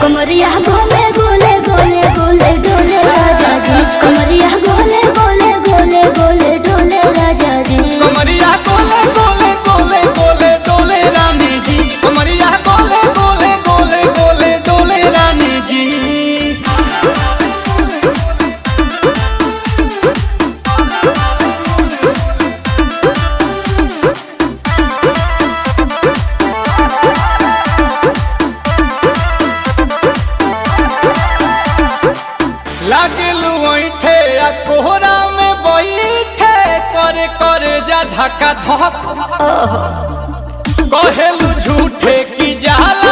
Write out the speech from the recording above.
कमरिया गोले गोले गोले गोले डोले राजा जी, कमरिया गोले गोले गोले गोले डोले राजा जी, कमरिया गोले गोले गोले गोले डोले रानी जी, कमरिया गोले गोले गोले गोले डोले रानी जी। लागलू ऐठे आ कोहरा में बैठे करे करे जा धक्का धक कहेलू झूठे की जाला